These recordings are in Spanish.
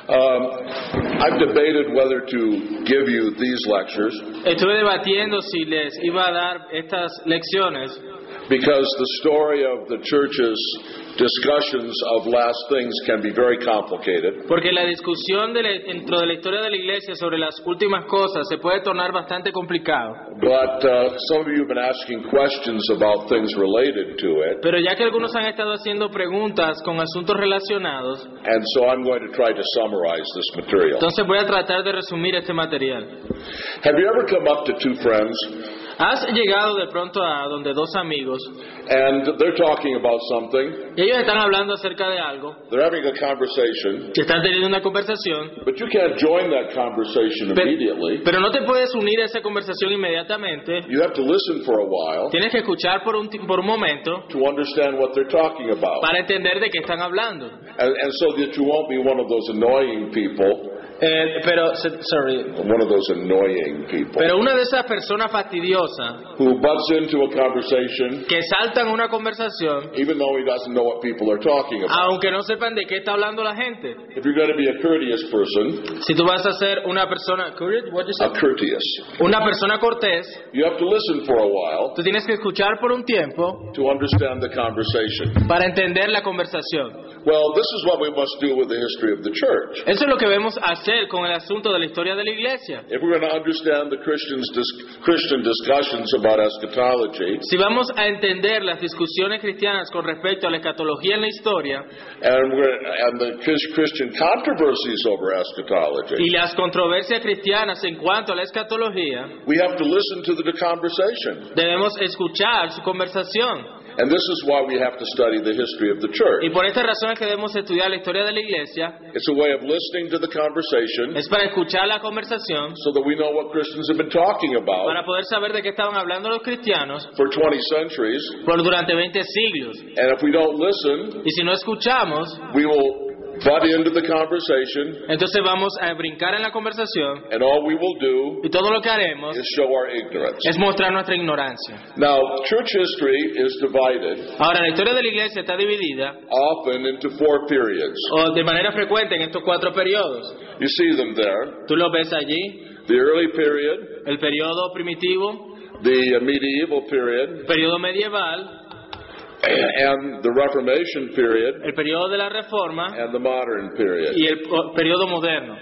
I've debated whether to give you these lectures Estuve debatiendo si les iba a dar estas lecciones because the story of the church's discussions of last things can be very complicated. porque la discusión dentro de la historia de la iglesia sobre las últimas cosas se puede tornar bastante complicado. But some of you have been asking questions about things related to it, Pero ya que algunos han estado haciendo preguntas con asuntos relacionados, and so I'm going to try to summarize this material. entonces voy a tratar de resumir este material. Have you ever come up to two friends Has llegado de pronto a donde dos amigos and they're talking about something, y ellos están hablando acerca de algo, they're having a conversation, que están teniendo una conversación, but you can't join that conversation immediately. pero no te puedes unir a esa conversación inmediatamente. You have to listen for a while Tienes que escuchar por un momento to understand what they're talking about. para entender de qué están hablando. And so that you won't be one of those annoying people, Pero una de esas personas fastidiosas who butts into a conversation que saltan una conversación even though he doesn't know what people are talking about. aunque no sepan de qué está hablando la gente. If you're going to be a courteous person, Si tú vas a ser una persona una persona cortés, you have to listen for a while tú tienes que escuchar por un tiempo to understand the conversation. para entender la conversación. Well, this is what we must do with the history of the church. Eso es lo que debemos hacer con el asunto de la historia de la iglesia. If we're going to understand the Christian discussions about eschatology, Si vamos a entender las discusiones cristianas con respecto a la escatología en la historia and the Christian controversies over eschatology, y las controversias cristianas en cuanto a la escatología, we have to listen to the conversation. debemos escuchar su conversación. And this is why we have to study the history of the church. Y por esta razón es que debemos estudiar la historia de la iglesia. It's a way of listening to the conversation Es para escuchar la conversación, so that we know what Christians have been talking about para poder saber de qué estaban hablando los cristianos for 20 centuries. durante 20 siglos. And if we don't listen, Y si no escuchamos, we will butt into the conversation, entonces vamos a brincar en la conversación and all we will do y todo lo que haremos is show our ignorance. es mostrar nuestra ignorancia. Now, church history is divided Ahora, la historia de la iglesia está dividida often into 4 periods. o de manera frecuente en estos 4 periodos. You see them there. Tú lo ves allí, The early period, el periodo primitivo, the medieval period, el periodo medieval, and the Reformation period, el periodo de la Reforma and the modern period. y el periodo moderno.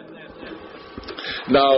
Now,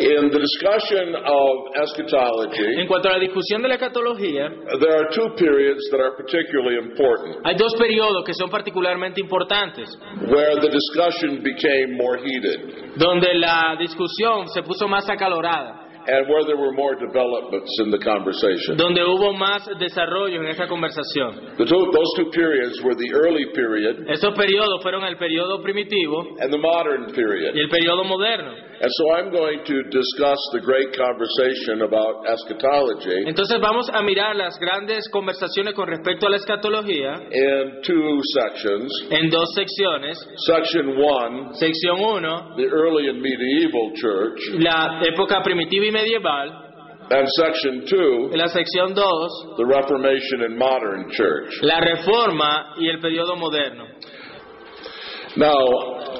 in the discussion of eschatology, En cuanto a la discusión de la escatología, there are 2 periods that are particularly important, hay 2 periodos que son particularmente importantes, where the discussion became more heated, donde la discusión se puso más acalorada, and where there were more developments in the conversation. donde hubo más desarrollo en esa conversación. Those 2 periods were the early period Estos periodos fueron el periodo primitivo and the modern period. y el periodo moderno. And so I'm going to discuss the great conversation about eschatology Entonces vamos a mirar las grandes conversaciones con respecto a la escatología in 2 sections. en 2 secciones. Section 1, Sección 1, the early and medieval church, la época primitiva y medieval. and Section 2, En la sección 2, the Reformation and modern church. la reforma y el periodo moderno. Now,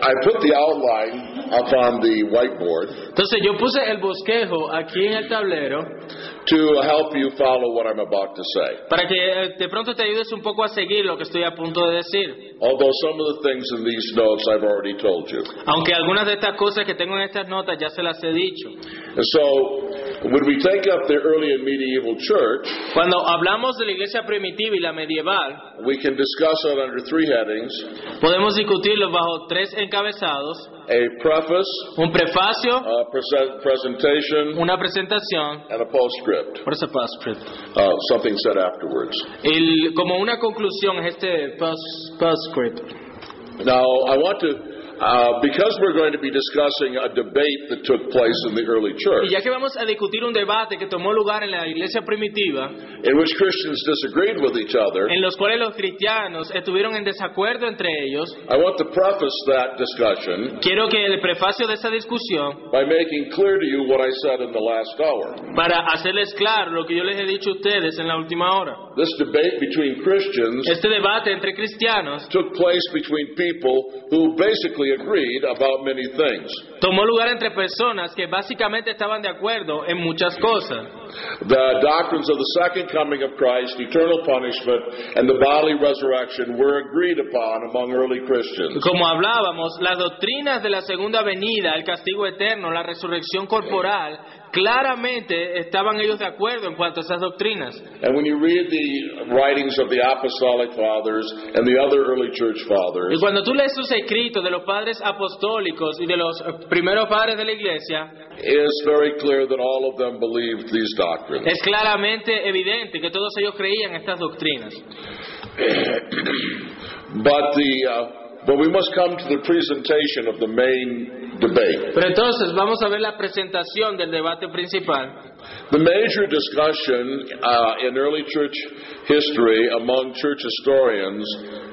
I put the outline up on the whiteboard Entonces yo puse el bosquejo aquí en el tablero to help you follow what I'm about to say. para que de pronto te ayudes un poco a seguir lo que estoy a punto de decir. Although some of the things in these notes I've already told you. Aunque algunas de estas cosas que tengo en estas notas ya se las he dicho. And so, when we take up the early and medieval church, Cuando hablamos de la iglesia primitiva y la medieval, we can discuss it under 3 headings: podemos discutirlo bajo 3 encabezados: a preface, un prefacio, a presentation, una presentación, and a postscript. what is a postscript? Something said afterwards. Como una conclusión es este postscript. Now, I want to, because we're going to be discussing a debate that took place in the early church, Y ya que vamos a discutir un debate que tomó lugar en la iglesia primitiva, in which Christians disagreed with each other, en los cuales los cristianos estuvieron en desacuerdo entre ellos, I want to preface that discussion quiero que el prefacio de esa discusión, by making clear to you what I said in the last hour. para hacerles claro lo que yo les he dicho a ustedes en la última hora. This debate between Christians Este debate entre cristianos took place between people who basically agreed about many things. Tomó lugar entre personas que básicamente estaban de acuerdo en muchas cosas. The doctrines of the second coming of Christ, eternal punishment, and the bodily resurrection were agreed upon among early Christians. Como hablábamos, las doctrinas de la segunda venida, el castigo eterno, la resurrección corporal, claramente estaban ellos de acuerdo en cuanto a esas doctrinas. And when you read the writings of the apostolic fathers and the other early church Y fathers, cuando tú lees sus escritos de los padres apostólicos y de los primeros padres de la iglesia, it's very clear that all of them believed these doctrines. es claramente evidente que todos ellos creían estas doctrinas. But we must come to the presentation of the main debate. Pero entonces vamos a ver la presentación del debate principal. The major discussion in early church history among church historians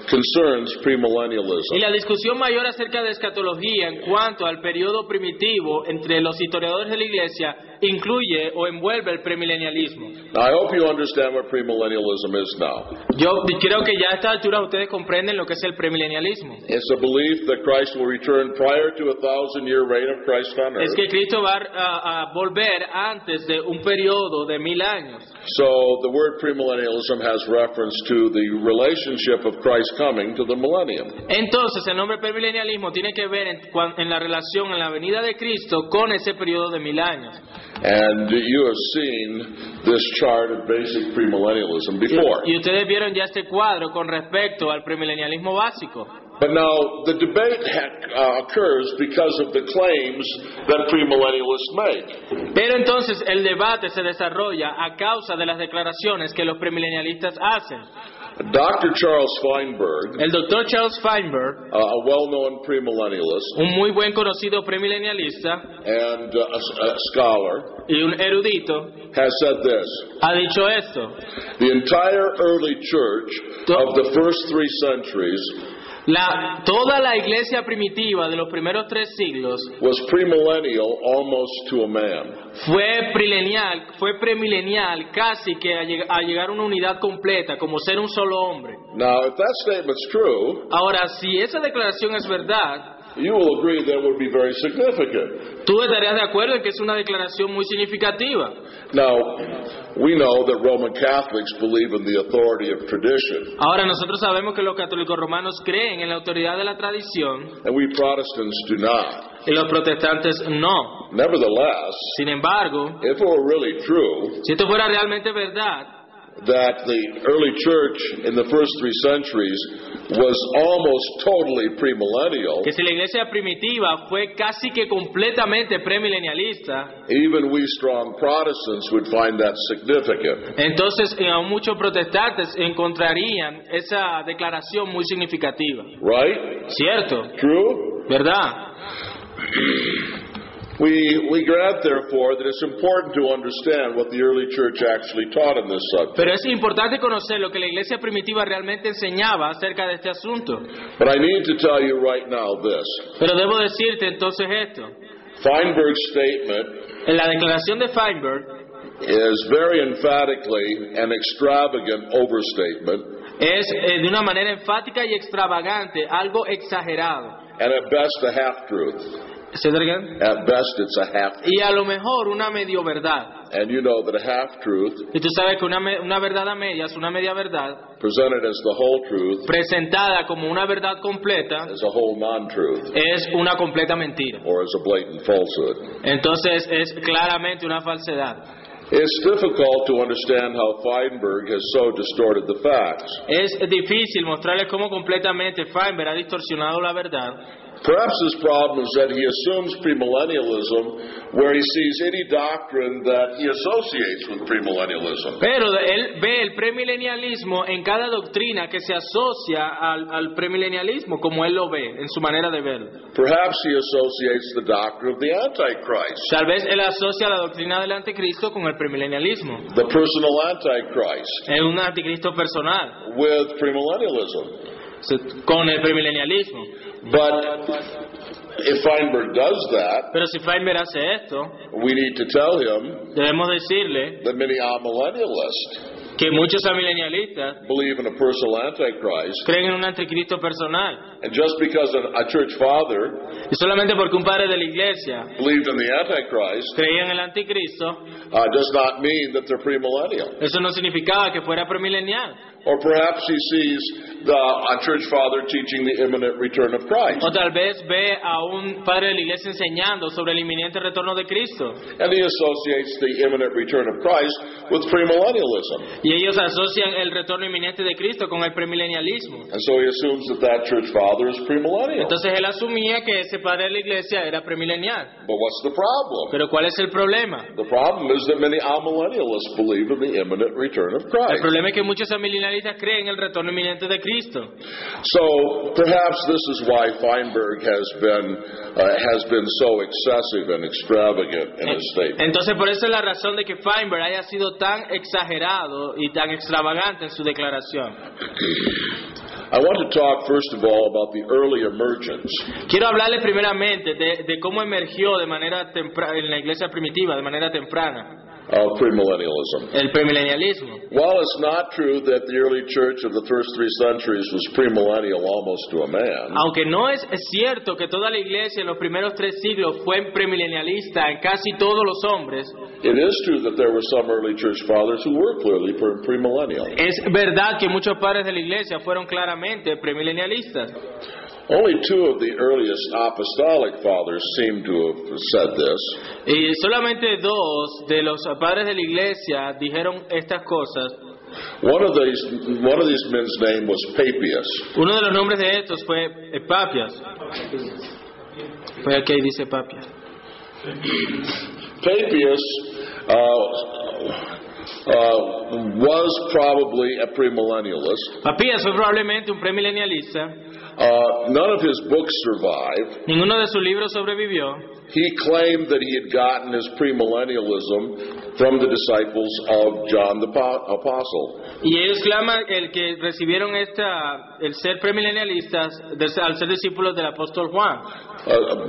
concerns premillennialism. Y la discusión mayor acerca de escatología en cuanto al periodo primitivo entre los historiadores de la iglesia incluye o envuelve el premilenialismo. Now, I hope you understand what premillennialism is now. Yo creo que ya a esta altura ustedes comprenden lo que es el premilenialismo. It's a belief that Christ will return prior to a 1,000-year reign of Christ on Es earth. que Cristo va a volver antes de un periodo de 1000 años. So the word premillennialism has reference to the relationship of Christ coming to the millennium. Entonces el nombre premilenialismo tiene que ver en la relación en la venida de Cristo con ese periodo de 1000 años. And you have seen this chart of basic premillennialism before. Y ustedes vieron ya este cuadro con respecto al premilenialismo básico. But now the debate occurs because of the claims that premillennialists make. Pero entonces el debate se desarrolla a causa de las declaraciones que los premilenialistas hacen. Dr. Charles Feinberg, El doctor Charles Feinberg, a well-known premillennialist un muy buen conocido premilenialista and a scholar, y un erudito, has said this: ha dicho esto. the entire early church of the first 3 centuries Toda la iglesia primitiva de los primeros 3 siglos was premillennial almost to a man. fue premilenial casi que a llegar a una unidad completa, como ser un solo hombre. Now, if that statement's true, Ahora, si esa declaración es verdad, you will agree that would be very significant. tú estarías de acuerdo en que es una declaración muy significativa. Now, we know that Roman Catholics believe in the authority of tradition, Ahora, nosotros sabemos que los católicos romanos creen en la autoridad de la tradición and we Protestants do not. y los protestantes no. Nevertheless, Sin embargo, if it were really true si esto fuera realmente verdad, that the early church in the first 3 centuries was almost totally premillennial, que si la iglesia primitiva fue casi que completamente premilenialista, even we strong Protestants would find that significant. entonces aún muchos protestantes encontrarían esa declaración muy significativa. Right? ¿Cierto? True? ¿Verdad? We grant, therefore, that it's important to understand what the early church actually taught in this subject. Pero es importante conocer lo que la iglesia primitiva realmente enseñaba acerca de este asunto. But I need to tell you right now this. Pero debo decirte entonces esto. Feinberg's statement En la declaración de Feinberg is very emphatically an extravagant overstatement, es de una manera enfática y extravagante, algo exagerado. and at best a half-truth. ¿Se oigan? At best it's a half-truth. Y a lo mejor una medio verdad. And you know that a half-truth, Y tú sabes que una verdad a medias, una media verdad, presented as the whole truth, presentada como una verdad completa, is a whole non-truth, es una completa mentira. or is a blatant falsehood. Entonces es claramente una falsedad. It's difficult to understand how Feinberg has so distorted the facts. Es difícil mostrarles cómo completamente Feinberg ha distorsionado la verdad. Perhaps his problem is that he assumes premillennialism where he sees any doctrine that he associates with premillennialism. Pero él ve el premilenialismo en cada doctrina que se asocia al premilenialismo, como él lo ve, en su manera de verlo. Perhaps he associates the doctrine of the Antichrist, Tal vez él asocia la doctrina del anticristo con el premilenialismo. the personal Antichrist, Es un anticristo personal, with premillennialism. con el premilenialismo. But if Feinberg does that, Pero si Feinberg hace esto, we need to tell him debemos decirle that many amillennialists que muchos amilenialistas believe in a personal Antichrist, creen en un anticristo personal. and just because a church father Y solamente porque un padre de la iglesia believed in the Antichrist creía en el anticristo, does not mean that they're premillennial. eso no significaba que fuera premilenial. Or perhaps he sees a church father teaching the imminent return of Christ, O tal vez ve a un padre de la iglesia enseñando sobre el inminente retorno de Cristo. and he associates the imminent return of Christ with premillennialism. Y ellos asocian el retorno inminente de Cristo con el premilenialismo. And so he assumes that church father is premillennial. Entonces él asumía que ese padre de la iglesia era premilenial. But what's the problem? Pero ¿cuál es el problema? The problem is that many amillennialists believe in the imminent return of El Christ. problema es que muchos amilenialistas creen en el retorno inminente de Cristo. So perhaps this is why Feinberg has been so excessive and extravagant in his statement. Entonces por eso es la razón de que Feinberg haya sido tan exagerado y tan extravagante en su declaración. I want to talk first of all about the early emergence Quiero hablarles primeramente de cómo emergió de manera temprana en la iglesia primitiva, de manera temprana, of premillennialism. el premilenialismo. While it's not true that the early church of the first 3 centuries was premillennial almost to a man, Aunque no es cierto que toda la iglesia en los primeros 3 siglos fue premilenialista en casi todos los hombres, it is true that there were some early church fathers who were clearly premillennial. es verdad que muchos padres de la iglesia fueron claramente premilenialistas. Only 2 of the earliest apostolic fathers seem to have said this. Y solamente 2 de los padres de la iglesia dijeron estas cosas. One of these men's name was Papias. Uno de los nombres de estos fue Papias. Fue aquí dice Papias. Papias was probably a premillennialist. Papias fue probablemente un premilenialista. None of his books survive. Ninguno de sus libros sobrevivió. He claimed that he had gotten his premillennialism from the disciples of John the Apostle. Y ellos claman el que recibieron el ser premilenialistas al ser discípulos del apóstol Juan.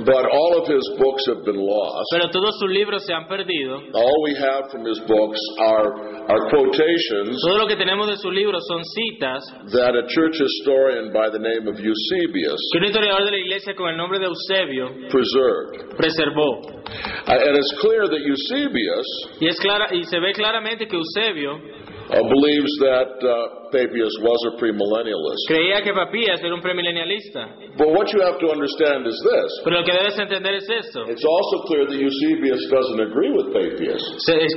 But all of his books have been lost. Pero todos sus libros se han perdido. All we have from his books are quotations Todo lo que tenemos de sus libros son citas that a church historian by the name of Eusebius que un historiador de la iglesia con el nombre de Eusebio preserved. preservó. And it's clear that Eusebius Y se ve claramente que Eusebio believes that Papias was a premillennialist. creía que Papias era un premilenialista. But what you have to understand is this. Pero lo que debes entender es esto. It's also clear that Eusebius doesn't agree with Papias.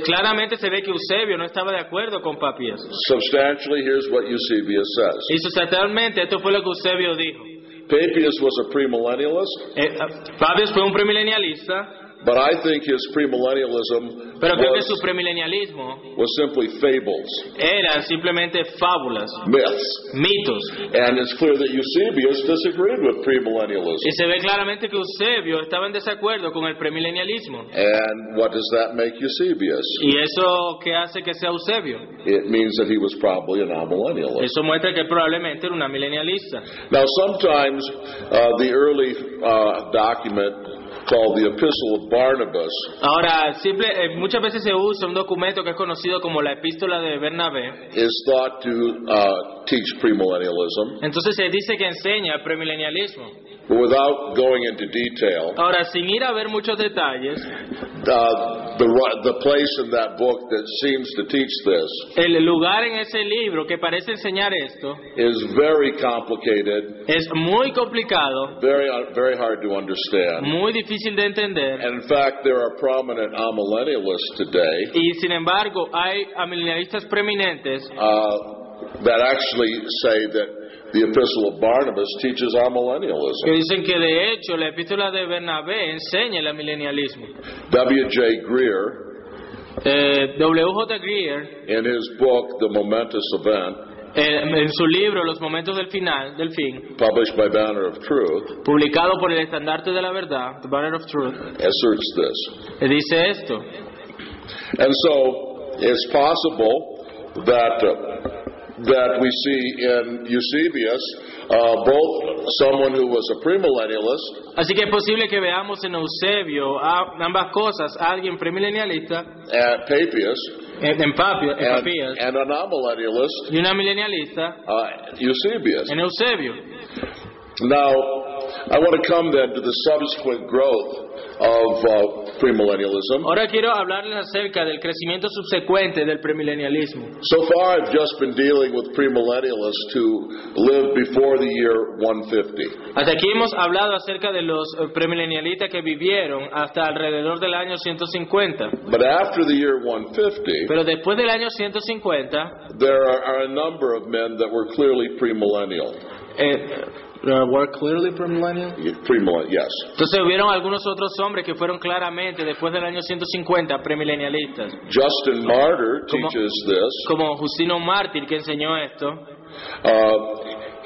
Claramente se ve que Eusebio no estaba de acuerdo con Papias. Substantially, here's what Eusebius says. Y sustancialmente esto fue lo que Eusebio dijo. Papias was a premillennialist, Papias fue un premilenialista, but I think his premillennialism pero creo que su premilenialismo was simply fables, eran simplemente fábulas, myths. mitos. And it's clear that Eusebius disagreed with premillennialism. Y se ve claramente que Eusebio estaba en desacuerdo con el premilenialismo. And what does that make Eusebius? ¿Y eso qué hace que sea Eusebio? It means that he was probably an amillennialist. Eso muestra que probablemente era una milenialista. Now, sometimes the early document called the Epistle of Barnabas Ahora, muchas veces se usa un documento que es conocido como la Epístola de Bernabé. is thought to teach premillennialism. Entonces se dice que enseña el premilenialismo. But without going into detail, Ahora, sin ir a ver muchos detalles, the place in that book that seems to teach this el lugar en ese libro que parece enseñar esto is very complicated, es muy complicado, very hard to understand. muy difícil de entender. And in fact, there are prominent amillennialists today Y sin embargo, hay amilenialistas preeminentes that actually say that the Epistle of Barnabas teaches que amillennialism. dicen que de hecho la Epístola de Bernabé enseña el amilenialismo. W.J. Greer, W.J. Greer, in his book, The Momentous Event, en su libro Los Momentos del Fin, published by Banner of Truth, publicado por el Estandarte de la Verdad, The Banner of Truth, asserts this. dice esto. And so it's possible that we see in Eusebius both someone who was a premillennialist Así que es posible que veamos en Eusebio ambas cosas, alguien premilenialista and Papias en Papias, and an amillennialist, y una milenialista Eusebius. en Eusebio. Now, I want to come then to the subsequent growth of premillennialism. Ahora quiero hablarles acerca del crecimiento subsecuente del premilenialismo. So far, I've just been dealing with premillennialists who lived before the year 150. Hasta aquí hemos hablado acerca de los premilenialistas que vivieron hasta alrededor del año 150. But after the year 150, Pero después del año 150, there are a number of men that were clearly premillennial. were clearly premillennial. Yes. Entonces hubieron algunos otros hombres que fueron claramente después del año 150 premilenialistas. Justin Martyr teaches this. Como Justino Mártir, que enseñó esto.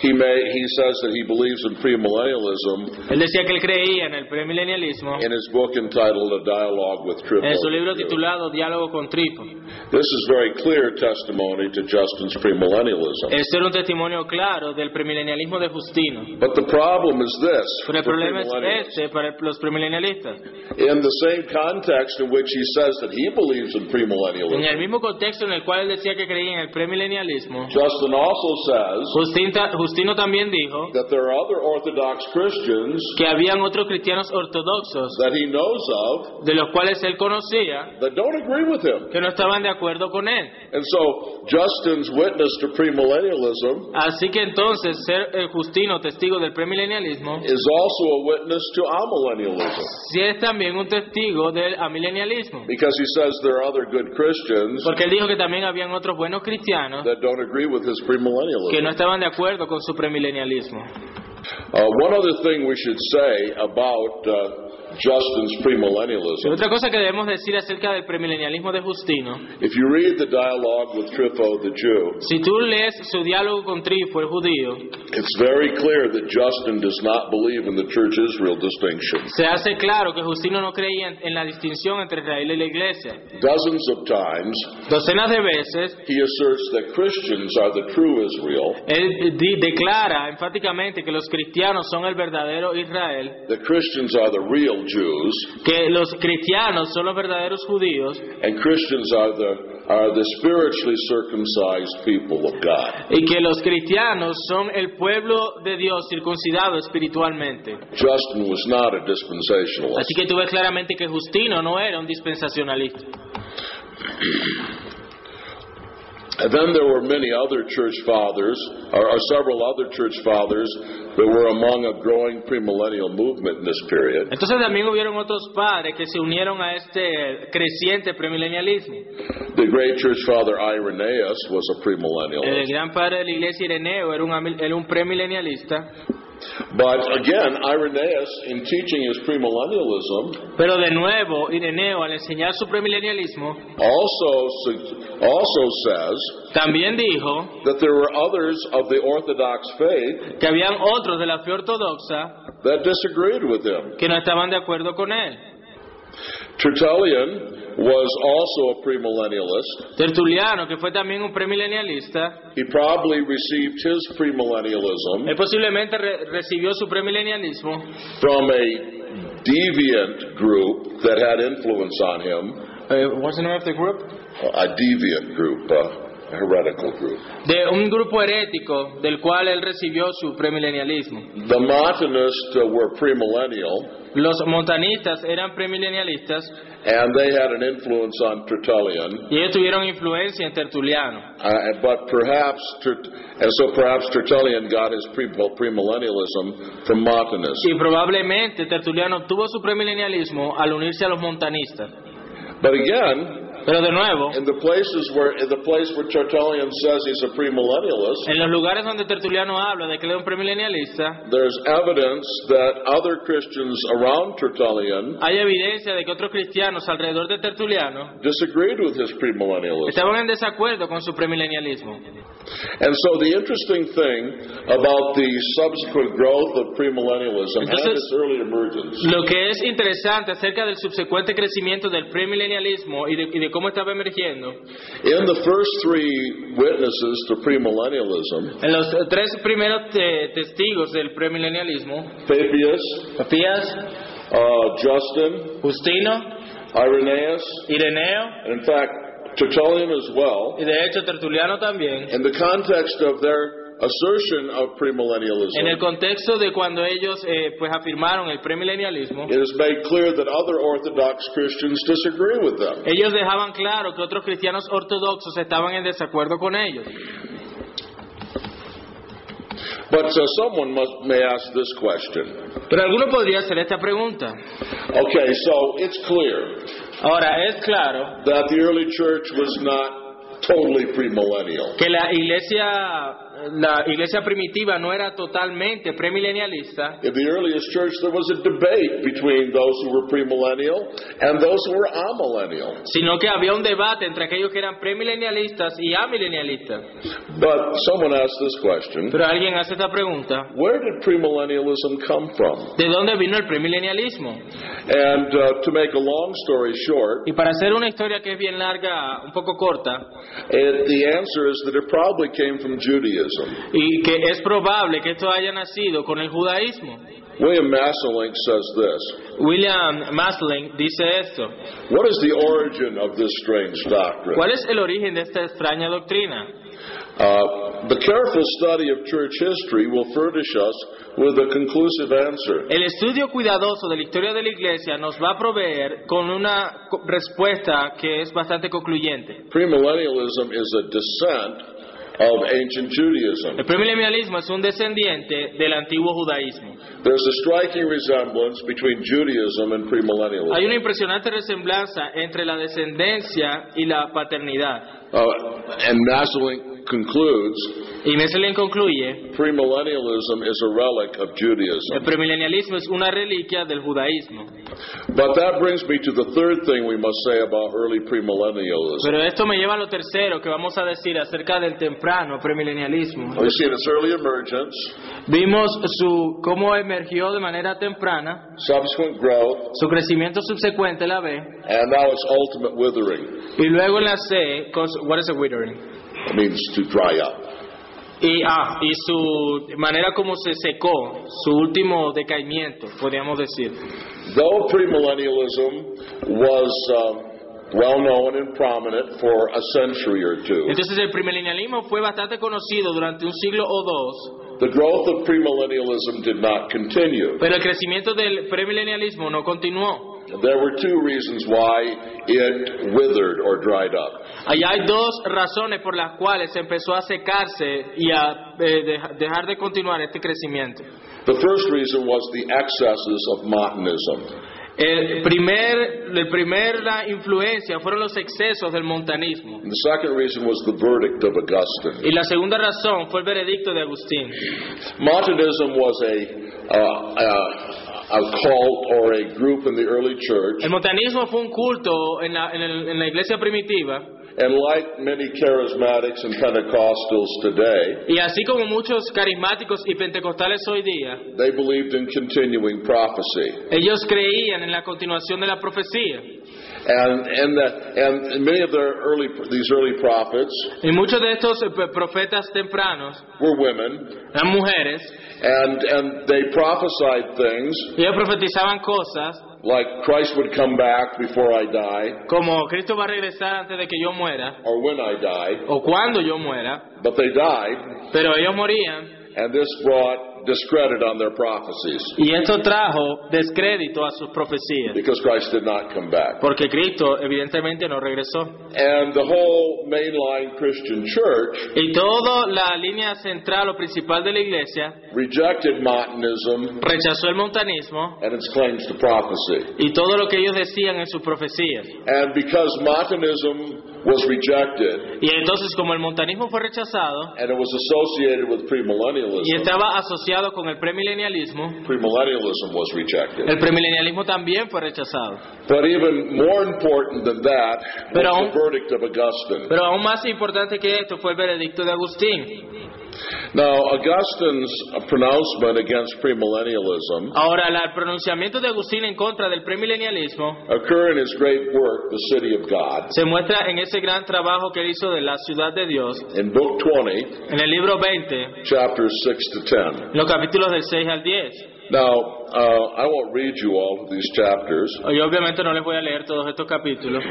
He says that he believes in premillennialism Él decía que él creía en el premilenialismo in his book entitled A Dialogue with Trypho. en su libro titulado Diálogo con Trifo. This is very clear testimony to Justin's premillennialism. Este era un testimonio claro del premilenialismo de Justino. But the problem is this Pero el for problema es premillennialists. este para los premilenialistas. In the same context in which he says that he believes in En premillennialism, el mismo contexto en el cual él decía que creía en el premilenialismo, Justin also says Justino también dijo that there are other Orthodox Christians que habían otros cristianos ortodoxos that he knows of de los cuales él conocía that don't agree with him. que no estaban de acuerdo con él. And so Justin's witness to premillennialism Así que entonces ser Justino testigo del premilenialismo is also a witness to amillennialism, sí es también un testigo del amilenialismo, because he says there are other good Christians porque él dijo que también habían otros buenos cristianos that don't agree with his que premillennialism. no estaban de acuerdo con su premilenialismo. One other thing we should say about Justin's Y premillennialism. otra cosa que debemos decir acerca del premilenialismo de Justino, If you read the dialogue with Trypho the Jew, si tú lees su diálogo con Trifo, el judío, it's very clear that Justin does not believe in the Church Israel distinction. se hace claro que Justino no creía en la distinción entre Israel y la iglesia. Dozens of times, Docenas de veces, he asserts that Christians are the true Israel, él declara enfáticamente que los cristianos son el verdadero Israel, that Christians are the real Jews, que los cristianos son los verdaderos judíos and Christians are the spiritually circumcised people of God. y que los cristianos son el pueblo de Dios circuncidado espiritualmente. Justin was not a dispensationalist. Así que tú ves claramente que Justino no era un dispensacionalista. And then there were many other church fathers, or several other church fathers, that were among a growing premillennial movement in this period. Entonces también hubieron otros padres que se unieron a este creciente premilenialismo. The great church father Irenaeus was a El premillennialist. gran padre de la iglesia Ireneo era un premilenialista. But again, Irenaeus, in teaching his premillennialism, Pero de nuevo, Ireneo, al enseñar su premilenialismo, also says también dijo that there were others of the Orthodox faith que habían otros de la fe ortodoxa that disagreed with him. que no estaban de acuerdo con él. Tertullian was also a premillennialist. Tertuliano, que fue también un premilenialista, He probably received his premillennialism él posiblemente recibió su premilenialismo from a deviant group that had influence on him. what's the name of the group? A deviant group, a heretical group. De un grupo herético del cual él recibió su premilenialismo. The Montanists were premillennial, Los montanistas eran premilenialistas and they had an influence on Tertullian. y ellos tuvieron influencia en Tertuliano. But perhaps Tertullian got his premillennialism from Montanists. Y probablemente Tertuliano obtuvo su premilenialismo al unirse a los montanistas. But again, Pero de nuevo, in the place where Tertullian says he's a premillennialist, en los lugares donde Tertuliano habla de que él es un premilenialista, there's evidence that other Christians around Tertullian hay evidencia de que otros cristianos alrededor de Tertuliano disagreed with his premillennialism. estaban en desacuerdo con su premilenialismo. And so the interesting thing about the subsequent growth of premillennialism and Entonces, its early emergence Lo que es interesante acerca del subsecuente crecimiento del premilenialismo y de cómo estaba emergiendo, in the first three witnesses to premillennialism, en los tres primeros testigos del premilenialismo, Papias, Papías, Justin, Justino, Irenaeus, Ireneo and in fact, Tertullian as well, y de hecho Tertuliano también, in the context of their assertion of en el premillennialism, contexto de cuando ellos pues afirmaron el premilenialismo, it is made clear that other Orthodox Christians disagree with them. ellos dejaban claro que otros cristianos ortodoxos estaban en desacuerdo con ellos. But someone may ask this question. Pero alguno podría hacer esta pregunta. Okay, so it's clear Ahora, es claro that the early church was not totally premillennial. que la iglesia primitiva no era totalmente premilenialista. In the earliest church, there was a debate between those who were premillennial and those who were amillennial. Sino que había un debate entre aquellos que eran premilenialistas y amilenialistas. But someone asked this question: Pero alguien hace esta pregunta: where did premillennialism come from? ¿de dónde vino el premilenialismo? And to make a long story short, Y para hacer una historia que es bien larga, un poco corta, the answer is that it probably came from Judaism. y que es probable que esto haya nacido con el judaísmo. William Maselink says this: William Maselink dice esto: what is the origin of this strange doctrine? ¿cuál es el origen de esta extraña doctrina? The careful study of church history will furnish us with a conclusive answer. El estudio cuidadoso de la historia de la iglesia nos va a proveer con una respuesta que es bastante concluyente. Premillennialism is a descent of ancient Judaism. El premilenialismo es un descendiente del antiguo judaísmo. There's a striking resemblance between Judaism and premillennialism. Hay una impresionante resemblanza entre la descendencia y la paternidad. And Maselink concludes, Y Maselink concluye: premillennialism is a relic of el Judaism. premilenialismo es una reliquia del judaísmo. But that brings me to the third thing we must say about early premillennialism. Pero esto me lleva a lo tercero que vamos a decir acerca del temprano premilenialismo. We see its early emergence, Vimos cómo emergió de manera temprana, subsequent growth, su crecimiento subsecuente, la B, and now its ultimate withering. y luego en la C, what is a withering? It means to dry up. Y su manera como se secó, su último decaimiento, podríamos decir. Though premillennialism was well known and prominent for a century or two, Entonces el premilenialismo fue bastante conocido durante un siglo o dos, the growth of premillennialism did not continue. pero el crecimiento del premilenialismo no continuó. There were two reasons why it withered or dried up. Allá hay dos razones por las cuales se empezó a secarse y a dejar de continuar este crecimiento. The first reason was the excesses of Montanism. La influencia fueron los excesos del montanismo. And the second reason was the verdict of Augustine. Y la segunda razón fue el veredicto de Agustín. Montanism was a cult or a group in the early church, El montanismo fue un culto en la iglesia primitiva, and like many charismatics and Pentecostals today, y así como muchos carismáticos y pentecostales hoy día, they believed in continuing prophecy. ellos creían en la continuación de la profecía. And many of these early prophets Y muchos de estos profetas tempranos were women, eran mujeres, and they prophesied things y ellos profetizaban cosas like Christ would come back before I die, como Cristo va a regresar antes de que yo muera, or when I die, o cuando yo muera, but they died, pero ellos morían, and this brought discredit on their prophecies y esto trajo descrédito a sus profecías, because Christ did not come back. porque Cristo evidentemente no regresó. And the whole mainline Christian church Y toda la línea central o principal de la iglesia rejected Montanism rechazó el montanismo and its claims to prophecy. y todo lo que ellos decían en sus profecías. And because Montanism was rejected Y entonces, como el montanismo fue rechazado and it was associated with y premillennialism, estaba asociado con el premilenialismo, premillennialism was rejected. el premilenialismo también fue rechazado. But even more important than that Pero was aún- the verdict of Augustine. Pero aún más importante que esto fue el veredicto de Agustín. Now, Augustine's pronouncement against premillennialism Ahora, el pronunciamiento de Agustín en contra del premilenialismo occur in his great work, The City of God, se muestra en ese gran trabajo que él hizo de la ciudad de Dios, in Book 20, en el libro 20, chapters 6 to 10. los capítulos del 6 al 10. Now, I won't read you all of these chapters, Yo obviamente no les voy a leer todos estos capítulos,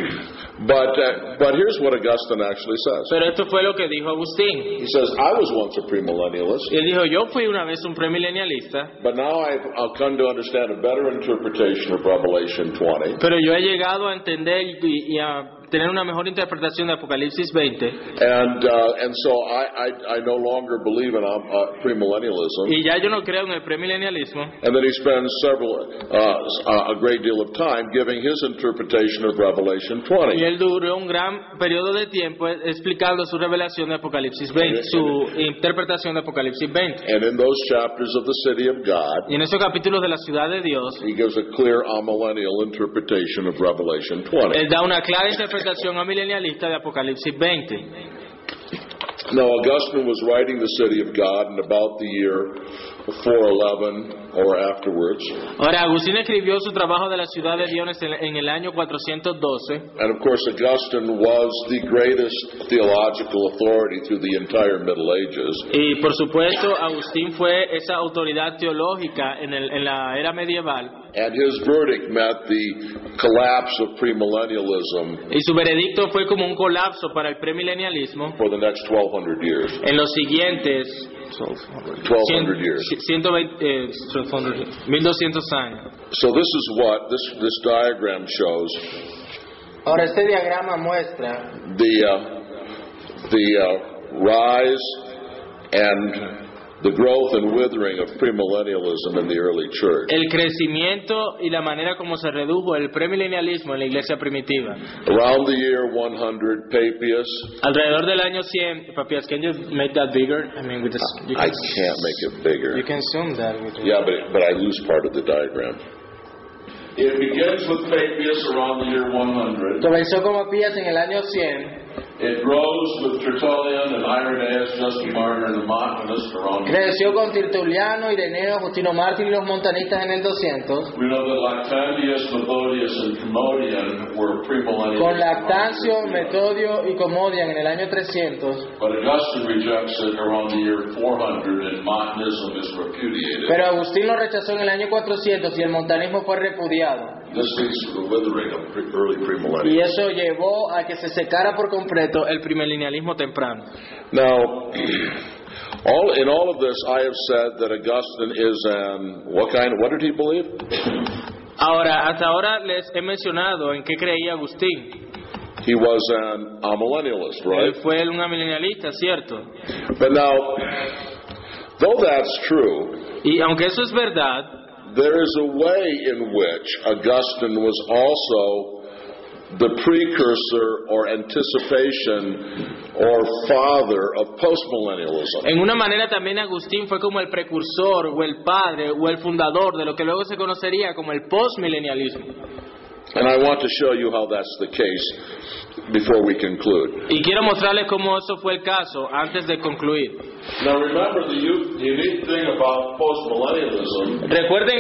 but here's what Augustine actually says. pero esto fue lo que dijo Agustín. He says, I was once a premillennialist, Y él dijo, yo fui una vez un premilenialista, but now I've come to understand a better interpretation of Revelation 20. pero yo he llegado a entender y a tener una mejor interpretación de Apocalipsis 20. And so I no longer believe in premillennialism. Y ya yo no creo en el premilenialismo. And then he spends a great deal of time giving his interpretation of Revelation Y 20. él duró un gran periodo de tiempo explicando su revelación de Apocalipsis 20, su interpretación de Apocalipsis 20. And in those chapters of the city of God, Y en esos capítulos de la ciudad de Dios, he gives a clear amillennial interpretation of Revelation 20. él da una clara interpretación amilenialista de Apocalipsis 20. Now, Augustine was writing the city of God in about the year 411 or afterwards. Ahora, Agustín escribió su trabajo de la ciudad de Dios en el año 412. And of course, Augustine was the greatest theological authority through the entire Middle Ages. Y por supuesto, Agustín fue esa autoridad teológica en la era medieval. And his verdict met the collapse of premillennialism Y su veredicto fue como un colapso para el premilenialismo for the next 1,200 years. en los siguientes 1,200 years. 1200 años. So this is what this diagram shows. Ahora, este diagrama muestra The rise and the growth and withering of premillennialism in the early church. el crecimiento y la manera como se redujo el premilenialismo en la iglesia primitiva. Around the year 100, Papias. Alrededor del año 100, Papias, can you make that bigger? I mean, with this, I can't make it bigger. You can zoom that with Yeah, but I lose part of the diagram. It begins with Papias around the year 100. Comenzó con Papias en el año 100. It grows with Tertullian and Irenaeus, Justin Martyr, and the Montanists around. Creció con Tertuliano, Ireneo, Justino Mártir y los montanistas en el 200. We know that Lactantius, Methodius, and Commodian were premillennial. Con Lactancio, Metodio y Comodian en el año 300. But Augustine rejects it around the year 400, and Montanism is repudiated. Pero Agustín lo rechazó en el año 400 y el montanismo fue repudiado. This leads to the withering of early Y premillennialism. eso llevó a que se secara por completo el premilenialismo temprano. Now, in all of this, I have said that Augustine is what did he believe? Ahora, hasta ahora les he mencionado en qué creía Agustín. He was an amillennialist, right? Él fue un amilenialista, ¿cierto? But now, though that's true, Y aunque eso es verdad, there is a way in which Augustine was also the precursor or anticipation or father of postmillennialism. en una manera también Agustín fue como el precursor o el padre o el fundador de lo que luego se conocería como el postmilenialismo. And I want to show you how that's the case before we conclude. Y quiero mostrarles cómo eso fue el caso antes de concluir. Now remember, the unique thing about postmillennialism Recuerden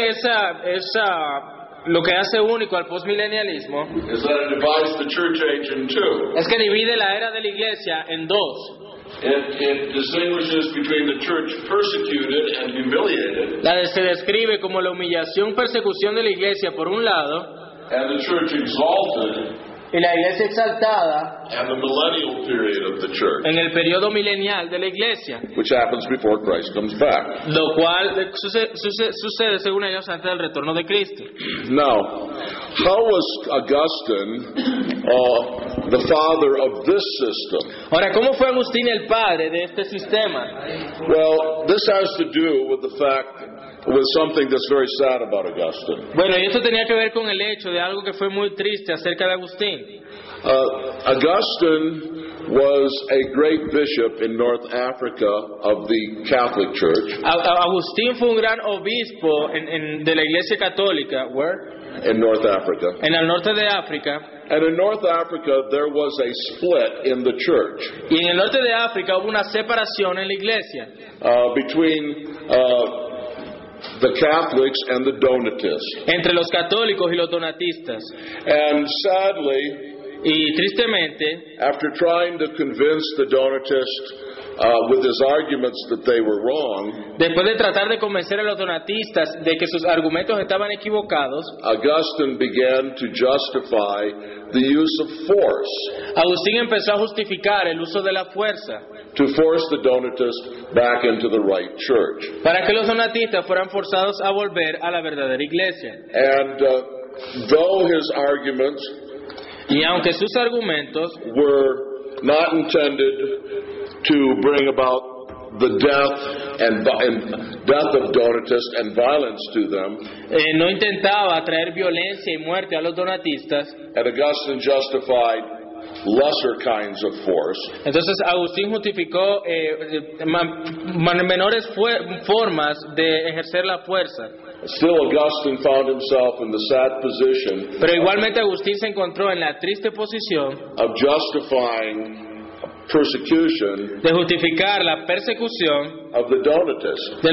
lo que hace único al postmilenialismo is that it divides the church age in two. es que divide la era de la iglesia en dos. It distinguishes between the church persecuted and humiliated Se describe como la humillación, persecución de la iglesia por un lado and the church exalted y la iglesia exaltada and the millennial period of the church, en el periodo milenial de la iglesia, which happens before Christ comes back. lo cual sucede según ellos antes del retorno de Cristo. Now, how was Augustine the father of this system? Ahora, ¿cómo fue Agustín el padre de este sistema? Well, this has to do with something that's very sad about Augustine. Bueno, y esto tenía que ver con el hecho de algo que fue muy triste acerca de Agustín. Augustine was a great bishop in North Africa of the Catholic Church. Agustín fue un gran obispo de la Iglesia Católica. Where? In North Africa. En el norte de África. And in North Africa there was a split in the church. Y en el norte de África hubo una separación en la iglesia. Between the Catholics and the Donatists. Entre los católicos y los donatistas. And sadly, y tristemente, after trying to convince the Donatists with his arguments that they were wrong, Después de tratar de convencer a los donatistas de que sus argumentos estaban equivocados, Augustine began to justify the use of force Agustín empezó a justificar el uso de la fuerza to force the Donatists back into the right church. para que los donatistas fueran forzados a volver a la verdadera iglesia. And though his arguments Y aunque sus argumentos were not intended to bring about the death of Donatists and violence to them, no intentaba traer violencia y muerte a los donatistas, and Augustine justified lesser kinds of force, entonces Agustín justificó menores formas de ejercer la fuerza. still Augustine found himself in the sad position Pero igualmente Agustín se encontró en la triste posición of justifying persecution de justificar la persecución of the Donatists de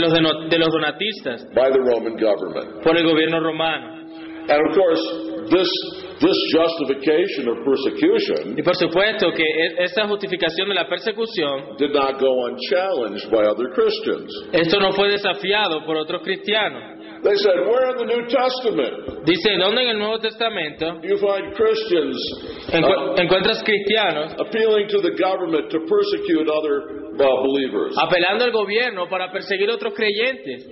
los donatistas by the Roman government. por el gobierno romano. And of course, this justification of persecution Y por supuesto que esta justificación de la persecución, did not go unchallenged by other Christians. esto no fue desafiado por otros cristianos. They said, where in the New Testament Dice, ¿dónde en el Nuevo Testamento do you find Christians encuentras cristianos appealing to the government to persecute other believers? apelando al gobierno para perseguir a otros creyentes?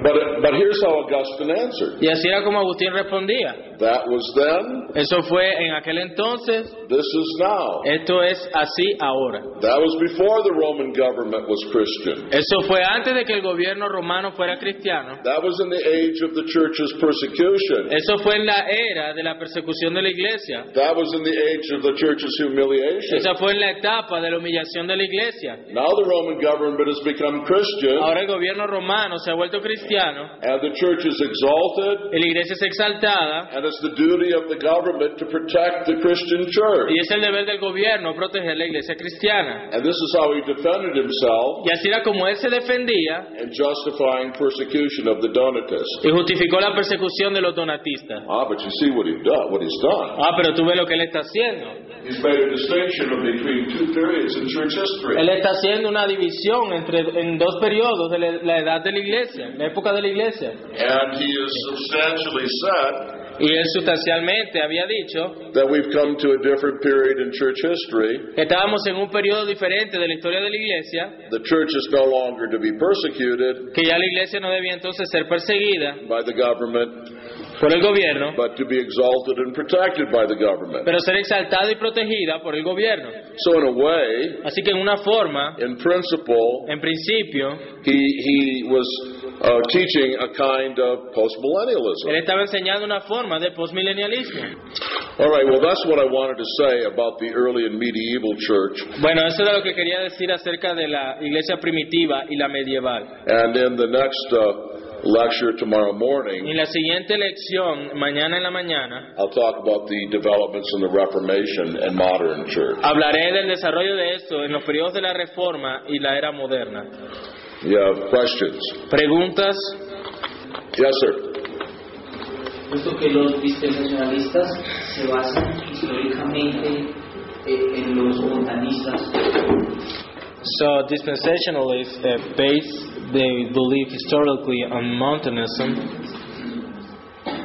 But here's how Augustine answered. Y así era como Agustín respondía. That was then, Eso fue en aquel entonces, this is now. esto es así ahora. That was before the Roman government was Christian. Eso fue antes de que el gobierno romano fuera cristiano. That was in the age of the church's persecution. Eso fue en la era de la persecución de la iglesia. That was in the age of the church's humiliation. Esa fue en la etapa de la humillación de la iglesia. Now the Roman government has become Christian, Ahora el gobierno romano se ha vuelto cristiano and the church is exalted, y la iglesia es exaltada, and it's the duty of the government to protect the Christian church. y es el deber del gobierno proteger la iglesia cristiana. And this is how he defended himself Y así era como él se defendía in justifying persecution of the Donatists. y justificó la persecución de los donatistas. But you see what he's done. Pero tú ves lo que él está haciendo. He's made a distinction between two periods in church history. Él está haciendo una división en dos periodos de la edad de la iglesia, la época de la iglesia. And he has substantially said Y él sustancialmente había dicho that we've come to a different period in church history. que estábamos en un periodo diferente de la historia de la iglesia, The church is no longer to be persecuted que ya la iglesia no debía entonces ser perseguida by the government, por el gobierno, but to be exalted and protected by the government. pero ser exaltada y protegida por el gobierno. So in a way, Así que en una forma, in principle, en principio, he was teaching a kind of postmillennialism. él estaba enseñando una forma de postmilenialismo. All right, well, that's what I wanted to say about the early and medieval church. Bueno, eso era lo que quería decir acerca de la iglesia primitiva y la medieval. And in the next lecture tomorrow En morning, la siguiente lección, mañana en la mañana, I'll talk about the developments in the Reformation and modern church. hablaré del desarrollo de esto en los periodos de la Reforma y la era moderna. You have questions? ¿Preguntas? Yes, sir. Puesto que los dispensacionalistas se basan históricamente en los montanistas. So dispensationalists they believe historically on Montanism.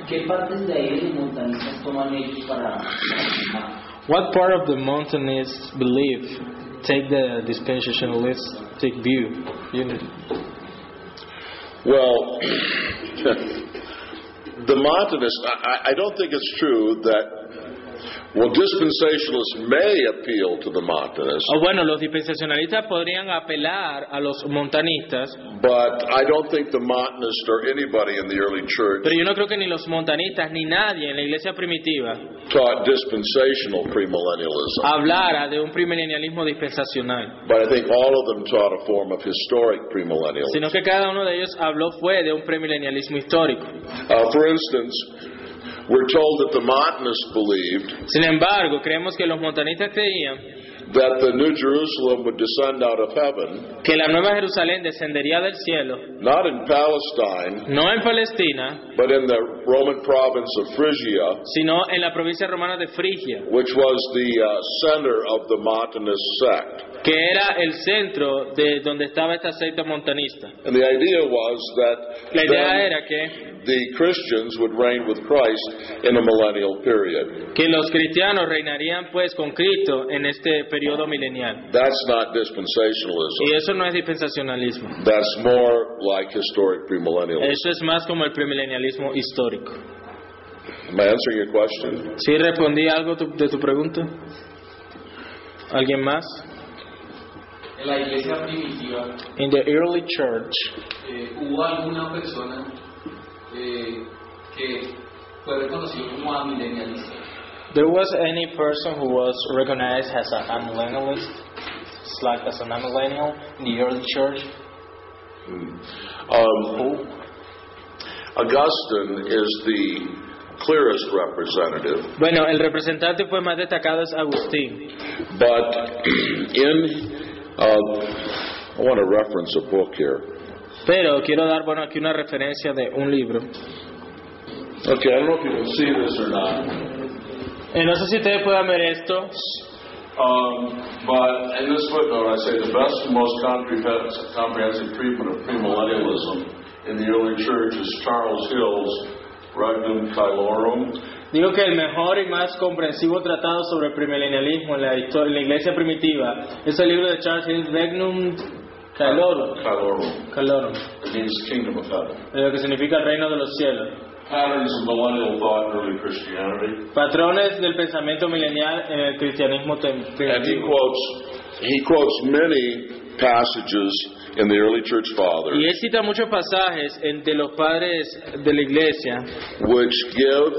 ¿Qué partes de ahí de los montanistas toman ellos para afirmar? What part of the Montanist belief take the dispensationalists take view? Well, the Montanists, I don't think it's true that, well, dispensationalists may appeal to the Montanists, Bueno, los dispensacionalistas podrían apelar a los montanistas, but I don't think the Montanists or anybody in the early church pero yo no creo que ni los montanistas ni nadie en la iglesia primitiva taught dispensational premillennialism. hablara de un premilenialismo dispensacional, But I think all of them taught a form of historic premillennialism. sino que cada uno de ellos habló fue de un premilenialismo histórico. For instance, we're told that the Montanists believed Sin embargo, creemos que los montanistas creían that the New Jerusalem would descend out of heaven, que la Nueva Jerusalén descendería del cielo, not in Palestine, no en Palestina, but in the Roman province of Phrygia, sino en la provincia romana de Frigia, which was the center of the Montanist sect. que era el centro de donde estaba esta secta montanista. And the idea was that La idea then era que the Christians would reign with Christ in a millennial period. los cristianos reinarían pues con Cristo en este periodo milenial. That's not Y dispensationalism. eso no es dispensacionalismo. That's more like historic premillennialism. Eso es más como el premilenialismo histórico. Am I answering your question? ¿Sí respondí algo de tu pregunta? ¿Alguien más? En la iglesia primitiva, In the early church, ¿hubo alguna persona que fue reconocido como amilenialista? there was any person who was recognized as a amillennialist, like as an amillennial in the early church? Augustine is the clearest representative, Bueno, el representante pues más destacado es Agustín. but I want to reference a book here. Pero quiero dar, bueno, aquí una referencia de un libro. Okay, I don't know if you can see this or not, No sé si ustedes puedan ver esto, but in this footnote I say the best and most comprehensive treatment of premillennialism in the early church is Charles Hill's Regnum Caelorum. digo que el mejor y más comprensivo tratado sobre el premilenialismo en la iglesia primitiva es el libro de Charles Hill, Regnum Caelorum, Caelorum. It means kingdom of heaven. lo que significa el reino de los cielos. Patterns of millennial thought in early Christianity. Patrones del pensamiento milenial en el cristianismo And primitivo. he quotes many passages in the early church Y fathers él cita muchos pasajes de los padres de la iglesia which give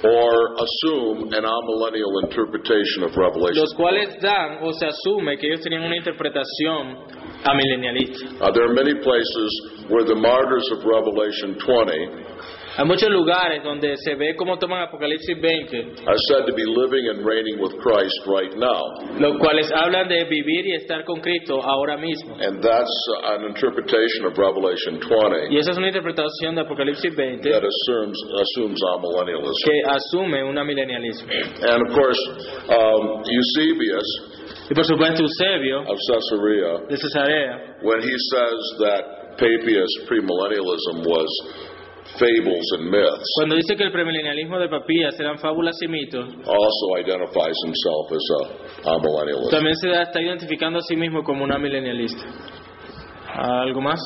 or assume an amillennial interpretation of Revelation. los cuales dan o se asume que ellos tenían una interpretación amilenialista. There are many places where the martyrs of Revelation 20 Hay muchos lugares donde se ve cómo toman Apocalipsis 20, are said to be living and reigning with Christ right now. los cuales hablan de vivir y estar con Cristo ahora mismo. And that's an interpretation of Revelation 20 Y esa es una interpretación de Apocalipsis 20 that assumes amillennialism. que asume un amilenialismo. And of course, Eusebius Y por supuesto Eusebio of Caesarea, de Cesarea, when he says that Papias premillennialism was fables and myths, cuando dice que el premilenialismo de Papías eran fábulas y mitos, also identifies himself as a amillennialist. también se está identificando a sí mismo como un amilenialista. ¿Algo más?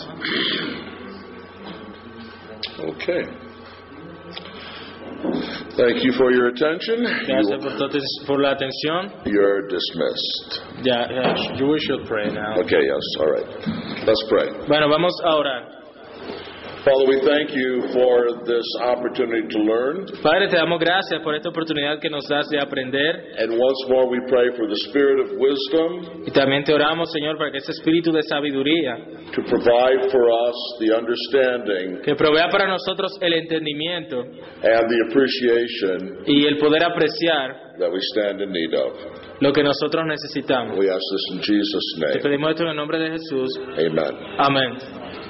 Okay. Thank you for your attention. Gracias por la atención. You're dismissed. You should pray now. Okay, yes, all right. Let's pray. Bueno, vamos a orar. Father, we thank you for this opportunity to learn. Padre, te damos gracias por esta oportunidad que nos das de aprender. And once more we pray for the spirit of wisdom Y también te oramos, Señor, para que ese espíritu de sabiduría to provide for us the understanding que provea para nosotros el entendimiento and the appreciation y el poder apreciar that we stand in need of. lo que nosotros necesitamos. We ask this in Jesus' Te name. pedimos esto en el nombre de Jesús. Amen. Amén.